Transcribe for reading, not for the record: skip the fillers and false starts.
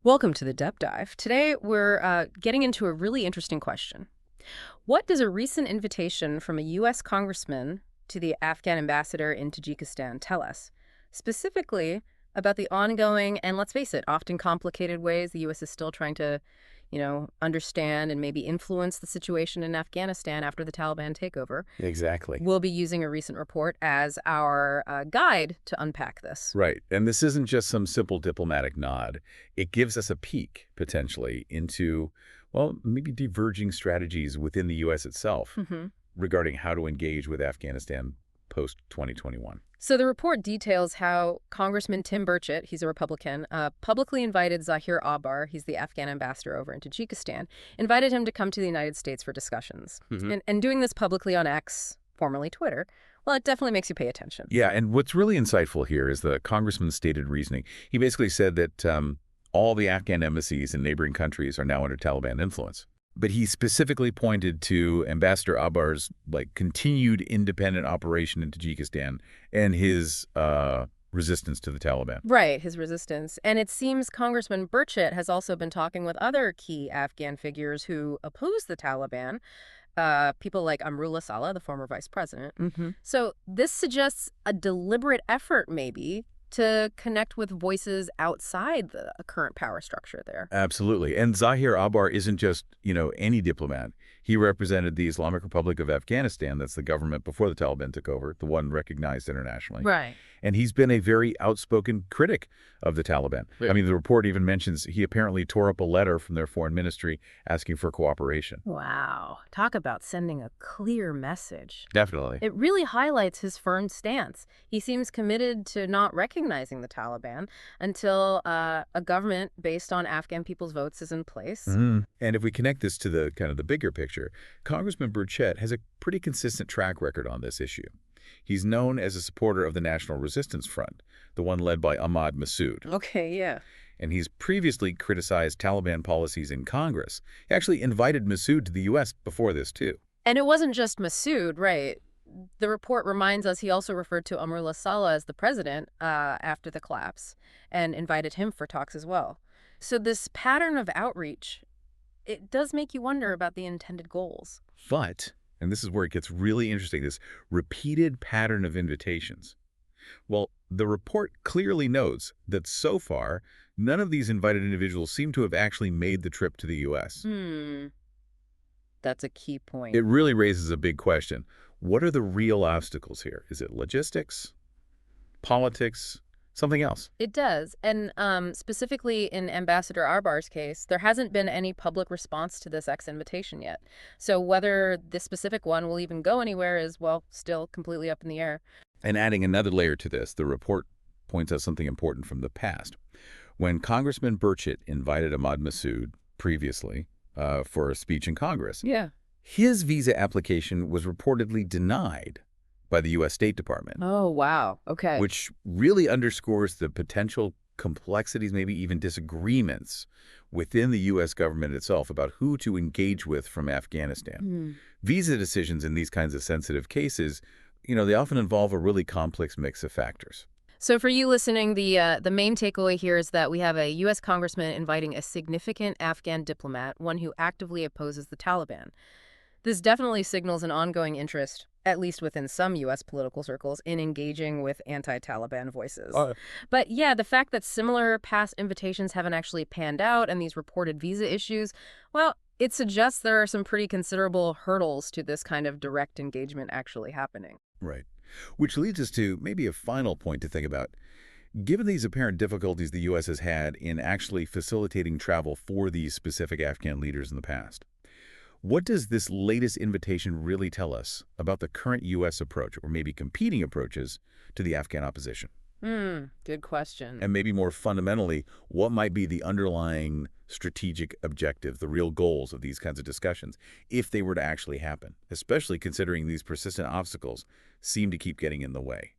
Welcome to the Depth Dive. Today, we're getting into a really interesting question. What does a recent invitation from a U.S. congressman to the Afghan ambassador in Tajikistan tell us? Specifically about the ongoing and, let's face it, often complicated ways the U.S. is still trying to, understand and maybe influence the situation in Afghanistan after the Taliban takeover. Exactly. We'll be using a recent report as our guide to unpack this. Right. And this isn't just some simple diplomatic nod. It gives us a peek, potentially, into, well, maybe diverging strategies within the U.S. itself regarding how to engage with Afghanistan post-2021. So the report details how Congressman Tim Burchett, he's a Republican, publicly invited Zahir Abar, he's the Afghan ambassador over in Tajikistan, invited him to come to the United States for discussions. And doing this publicly on X, formerly Twitter, well, it definitely makes you pay attention. Yeah, and what's really insightful here is the congressman's stated reasoning. He basically said that all the Afghan embassies in neighboring countries are now under Taliban influence. But he specifically pointed to Ambassador Abar's continued independent operation in Tajikistan and his resistance to the Taliban. Right, his resistance. And it seems Congressman Burchett has also been talking with other key Afghan figures who oppose the Taliban, people like Amrullah Saleh, the former vice president. So this suggests a deliberate effort, maybe, to connect with voices outside the current power structure there. Absolutely. And Zahir Abar isn't just, any diplomat. He represented the Islamic Republic of Afghanistan, that's the government before the Taliban took over, the one recognized internationally. Right. And he's been a very outspoken critic of the Taliban. Yeah. I mean, the report even mentions he apparently tore up a letter from their foreign ministry asking for cooperation. Wow. Talk about sending a clear message. Definitely. It really highlights his firm stance. He seems committed to not recognizing the Taliban until a government based on Afghan people's votes is in place. And if we connect this to the kind of the bigger picture, Congressman Burchett has a pretty consistent track record on this issue. He's known as a supporter of the National Resistance Front, the one led by Ahmad Massoud. Okay, yeah. And he's previously criticized Taliban policies in Congress. He actually invited Massoud to the U.S. before this, too. And it wasn't just Massoud, right? The report reminds us he also referred to Amrullah Saleh as the president after the collapse and invited him for talks as well. So this pattern of outreach, it does make you wonder about the intended goals. But, and this is where it gets really interesting, this repeated pattern of invitations. Well, the report clearly notes that so far, none of these invited individuals seem to have actually made the trip to the U.S. That's a key point. It really raises a big question. What are the real obstacles here? Is it logistics, politics, something else? It does. And specifically in Ambassador Arbar's case, there hasn't been any public response to this invitation yet. So whether this specific one will even go anywhere is, well, still completely up in the air. And adding another layer to this, the report points out something important from the past. When Congressman Burchett invited Ahmad Massoud previously for a speech in Congress, his visa application was reportedly denied by the U.S. State Department. Oh, wow. Okay. Which really underscores the potential complexities, maybe even disagreements within the U.S. government itself about who to engage with from Afghanistan. Visa decisions in these kinds of sensitive cases, they often involve a really complex mix of factors. So for you listening, the main takeaway here is that we have a U.S. congressman inviting a significant Afghan diplomat, one who actively opposes the Taliban. This definitely signals an ongoing interest, at least within some U.S. political circles, in engaging with anti-Taliban voices. But yeah, the fact that similar past invitations haven't actually panned out and these reported visa issues, well, it suggests there are some pretty considerable hurdles to this kind of direct engagement actually happening. Right. Which leads us to maybe a final point to think about. Given these apparent difficulties the U.S. has had in actually facilitating travel for these specific Afghan leaders in the past, what does this latest invitation really tell us about the current U.S. approach, or maybe competing approaches, to the Afghan opposition? Good question. And maybe more fundamentally, what might be the underlying strategic objective, the real goals of these kinds of discussions, if they were to actually happen, especially considering these persistent obstacles seem to keep getting in the way?